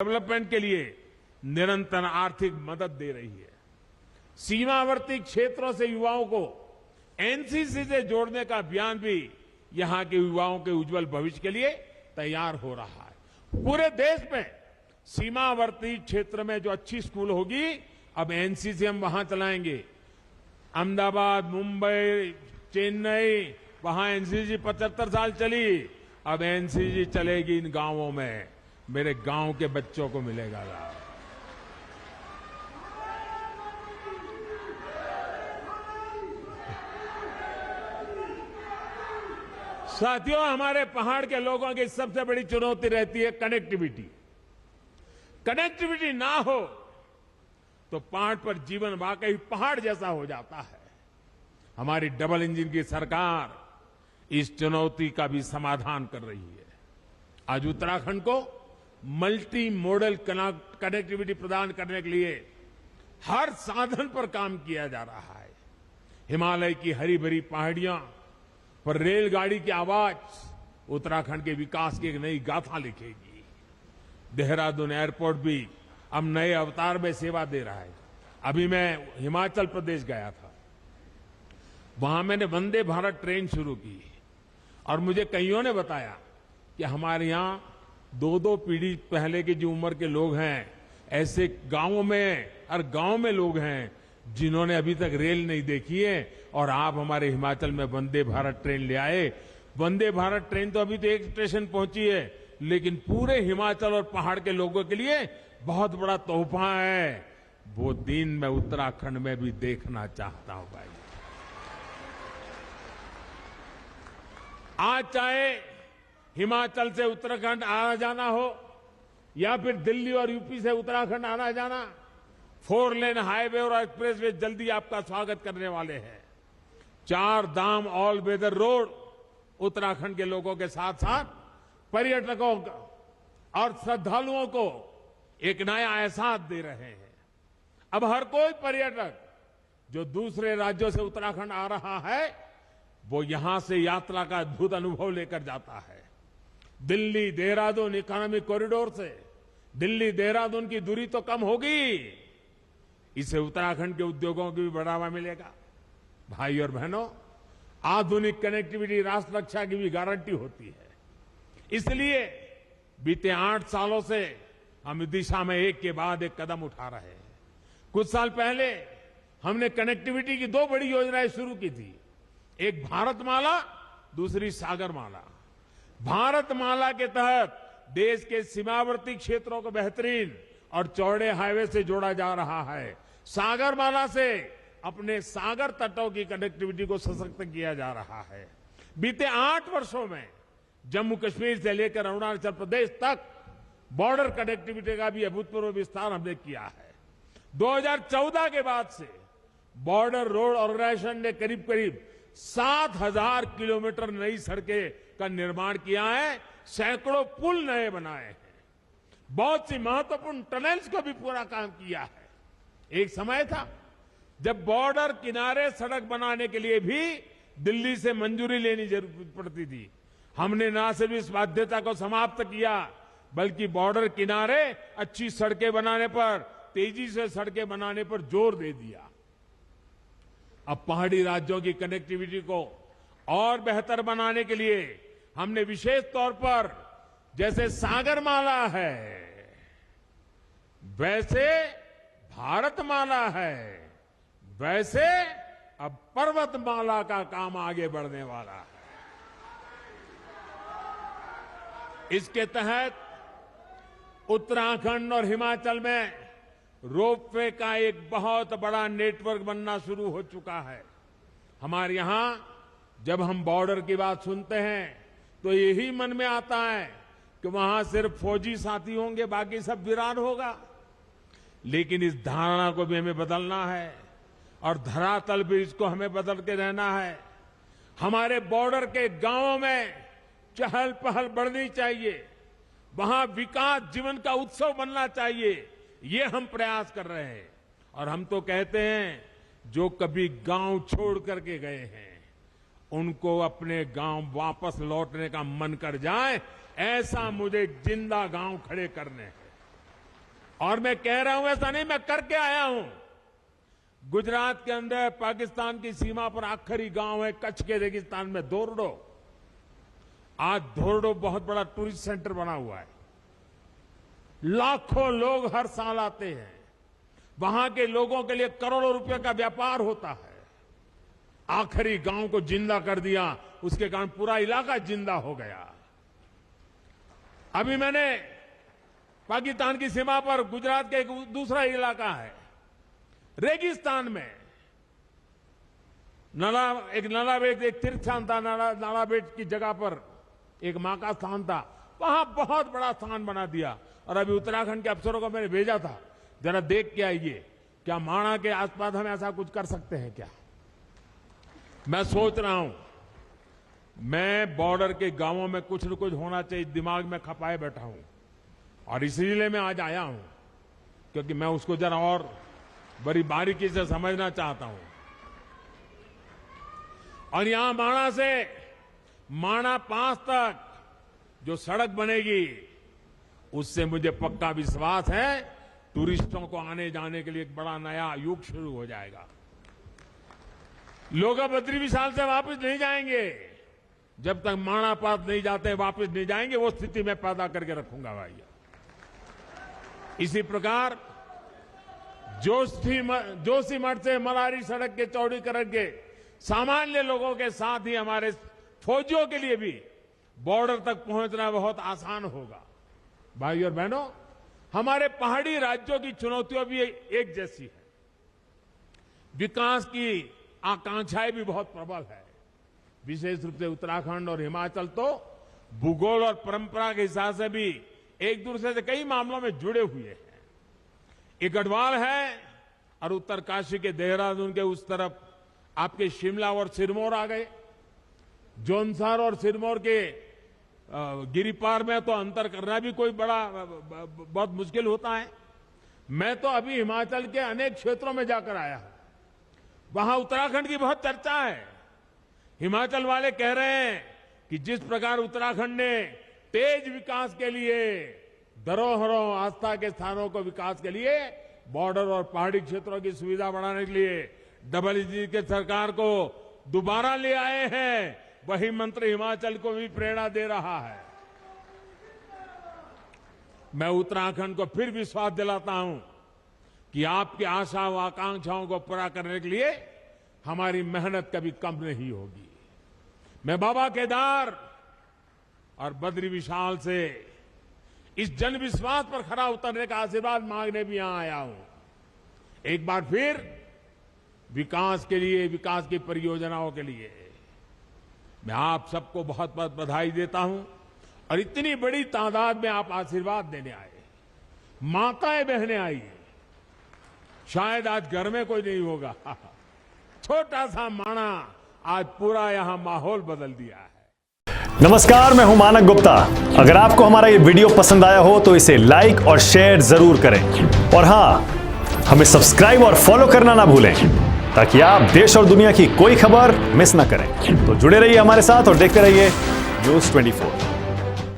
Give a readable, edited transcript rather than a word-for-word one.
Development के लिए निरंतर आर्थिक मदद दे रही है। सीमावर्ती क्षेत्रों से युवाओं को एनसीसी से जोड़ने का अभियान भी यहां के युवाओं के उज्जवल भविष्य के लिए तैयार हो रहा है। पूरे देश में सीमावर्ती क्षेत्र में जो अच्छी स्कूल होगी, अब एनसीसी हम वहां चलाएंगे। अहमदाबाद, मुंबई, चेन्नई, वहां एनसीसी 75 साल चली, अब एनसीसी चलेगी इन गांवों में। मेरे गांव के बच्चों को मिलेगा लाभ। साथियों, हमारे पहाड़ के लोगों की सबसे बड़ी चुनौती रहती है कनेक्टिविटी। कनेक्टिविटी ना हो तो पहाड़ पर जीवन वाकई पहाड़ जैसा हो जाता है। हमारी डबल इंजन की सरकार इस चुनौती का भी समाधान कर रही है। आज उत्तराखंड को मल्टी मॉडल कनेक्टिविटी प्रदान करने के लिए हर साधन पर काम किया जा रहा है। हिमालय की हरी भरी पहाड़ियां पर रेलगाड़ी की आवाज उत्तराखंड के विकास की एक नई गाथा लिखेगी। देहरादून एयरपोर्ट भी अब नए अवतार में सेवा दे रहा है। अभी मैं हिमाचल प्रदेश गया था, वहां मैंने वंदे भारत ट्रेन शुरू की और मुझे कईयों ने बताया कि हमारे यहां दो पीढ़ी पहले की जो उम्र के लोग हैं, ऐसे गांवों में, हर गांव में लोग हैं जिन्होंने अभी तक रेल नहीं देखी है, और आप हमारे हिमाचल में वंदे भारत ट्रेन ले आए। वंदे भारत ट्रेन तो अभी तो एक स्टेशन पहुंची है, लेकिन पूरे हिमाचल और पहाड़ के लोगों के लिए बहुत बड़ा तोहफा है। वो दिन मैं उत्तराखंड में भी देखना चाहता हूं भाई। आज चाहे हिमाचल से उत्तराखंड आना जाना हो या फिर दिल्ली और यूपी से उत्तराखंड आना जाना, 4 लेन हाईवे और एक्सप्रेसवे जल्दी आपका स्वागत करने वाले हैं। 4 धाम ऑल वेदर रोड उत्तराखंड के लोगों के साथ साथ पर्यटकों और श्रद्धालुओं को एक नया एहसास दे रहे हैं। अब हर कोई पर्यटक जो दूसरे राज्यों से उत्तराखंड आ रहा है, वो यहां से यात्रा का अद्भुत अनुभव लेकर जाता है। दिल्ली देहरादून इकोनॉमिक कॉरिडोर से दिल्ली देहरादून की दूरी तो कम होगी, इससे उत्तराखंड के उद्योगों को भी बढ़ावा मिलेगा। भाई और बहनों, आधुनिक कनेक्टिविटी राष्ट्र रक्षा की भी गारंटी होती है। इसलिए बीते 8 सालों से हम इस दिशा में एक के बाद एक कदम उठा रहे हैं। कुछ साल पहले हमने कनेक्टिविटी की 2 बड़ी योजनाएं शुरू की थी, एक भारतमाला, दूसरी सागरमाला। भारतमाला के तहत देश के सीमावर्ती क्षेत्रों को बेहतरीन और चौड़े हाईवे से जोड़ा जा रहा है। सागरमाला से अपने सागर तटों की कनेक्टिविटी को सशक्त किया जा रहा है। बीते 8 वर्षों में जम्मू कश्मीर से लेकर अरुणाचल प्रदेश तक बॉर्डर कनेक्टिविटी का भी अभूतपूर्व विस्तार हमने किया है। 2014 के बाद से बॉर्डर रोड ऑर्गेनाइजेशन ने करीब करीब 7,000 किलोमीटर नई सड़कें का निर्माण किया है, सैकड़ों पुल नए बनाए हैं, बहुत सी महत्वपूर्ण टनल्स को भी पूरा काम किया है। एक समय था जब बॉर्डर किनारे सड़क बनाने के लिए भी दिल्ली से मंजूरी लेनी जरूरत पड़ती थी। हमने न सिर्फ इस बाध्यता को समाप्त किया, बल्कि बॉर्डर किनारे अच्छी सड़कें बनाने पर, तेजी से सड़कें बनाने पर जोर दे दिया। अब पहाड़ी राज्यों की कनेक्टिविटी को और बेहतर बनाने के लिए हमने विशेष तौर पर, जैसे सागरमाला है वैसे भारतमाला है, वैसे अब पर्वतमाला का काम आगे बढ़ने वाला है। इसके तहत उत्तराखंड और हिमाचल में रोपवे का एक बहुत बड़ा नेटवर्क बनना शुरू हो चुका है। हमारे यहां जब हम बॉर्डर की बात सुनते हैं तो यही मन में आता है कि वहां सिर्फ फौजी साथी होंगे, बाकी सब वीरान होगा। लेकिन इस धारणा को भी हमें बदलना है और धरातल भी इसको हमें बदल के रहना है। हमारे बॉर्डर के गांवों में चहल पहल बढ़नी चाहिए, वहां विकास जीवन का उत्सव बनना चाहिए। ये हम प्रयास कर रहे हैं। और हम तो कहते हैं, जो कभी गांव छोड़ करके गए हैं उनको अपने गांव वापस लौटने का मन कर जाए, ऐसा मुझे जिंदा गांव खड़े करने हैं। और मैं कह रहा हूं ऐसा नहीं, मैं करके आया हूं। गुजरात के अंदर पाकिस्तान की सीमा पर आखिरी गांव है कच्छ के रेगिस्तान में धोरडो। आज धोरडो बहुत बड़ा टूरिस्ट सेंटर बना हुआ है। लाखों लोग हर साल आते हैं। वहां के लोगों के लिए करोड़ों रुपए का व्यापार होता है। आखिरी गांव को जिंदा कर दिया, उसके कारण पूरा इलाका जिंदा हो गया। अभी मैंने पाकिस्तान की सीमा पर गुजरात का एक दूसरा इलाका है, रेगिस्तान में नालाबेट एक तीर्थ स्थान था। नालाबेट की जगह पर एक मां का स्थान था, वहां बहुत बड़ा स्थान बना दिया। और अभी उत्तराखंड के अफसरों को मैंने भेजा था, जरा देख के आइए क्या माणा के आसपास हम ऐसा कुछ कर सकते हैं क्या। मैं सोच रहा हूं, मैं बॉर्डर के गांवों में कुछ न कुछ होना चाहिए दिमाग में खपाए बैठा हूं, और इसीलिए मैं आज आया हूं, क्योंकि मैं उसको जरा और बड़ी बारीकी से समझना चाहता हूं। और यहां माणा से माणा पास तक जो सड़क बनेगी, उससे मुझे पक्का विश्वास है टूरिस्टों को आने जाने के लिए एक बड़ा नया युग शुरू हो जाएगा। लोग अब बद्री विशाल से वापस नहीं जाएंगे जब तक माणा पास नहीं जाते, वापस नहीं जाएंगे। वो स्थिति मैं पैदा करके रखूंगा भाई। इसी प्रकार जोशीमठ से मलारी सड़क के चौड़ीकरण के सामान्य लोगों के साथ ही हमारे फौजियों के लिए भी बॉर्डर तक पहुंचना बहुत आसान होगा। भाई और बहनों, हमारे पहाड़ी राज्यों की चुनौतियां भी एक जैसी है। विकास की आकांक्षाएं भी बहुत प्रबल है। विशेष रूप से उत्तराखंड और हिमाचल तो भूगोल और परंपरा के हिसाब से भी एक दूसरे से कई मामलों में जुड़े हुए हैं। एक गढ़वाल है और उत्तरकाशी के देहरादून के उस तरफ आपके शिमला और सिरमौर आ गए। जौनसार और सिरमौर के गिरिपार में तो अंतर करना भी कोई बहुत मुश्किल होता है। मैं तो अभी हिमाचल के अनेक क्षेत्रों में जाकर आया हूं, वहां उत्तराखंड की बहुत चर्चा है। हिमाचल वाले कह रहे हैं कि जिस प्रकार उत्तराखंड ने तेज विकास के लिए, धरोहरों, आस्था के स्थानों को विकास के लिए, बॉर्डर और पहाड़ी क्षेत्रों की सुविधा बढ़ाने के लिए डबल इंजन के सरकार को दोबारा ले आए हैं, वही मंत्र हिमाचल को भी प्रेरणा दे रहा है। मैं उत्तराखंड को फिर विश्वास दिलाता हूं कि आपकी आशा व आकांक्षाओं को पूरा करने के लिए हमारी मेहनत कभी कम नहीं होगी। मैं बाबा केदार और बद्री विशाल से इस जन विश्वास पर खरा उतरने का आशीर्वाद मांगने भी यहां आया हूं। एक बार फिर विकास के लिए, विकास की परियोजनाओं के लिए मैं आप सबको बहुत बहुत बधाई देता हूं। और इतनी बड़ी तादाद में आप आशीर्वाद देने आए, माताएं बहनें आई। शायद आज घर में कोई नहीं होगा, छोटा सा माणा आज पूरा यहां माहौल बदल दिया है। नमस्कार, मैं हूं मानक गुप्ता। अगर आपको हमारा ये वीडियो पसंद आया हो तो इसे लाइक और शेयर जरूर करें, और हां, हमें सब्सक्राइब और फॉलो करना ना भूलें ताकि आप देश और दुनिया की कोई खबर मिस ना करें। तो जुड़े रहिए हमारे साथ और देखते रहिए न्यूज़ 24।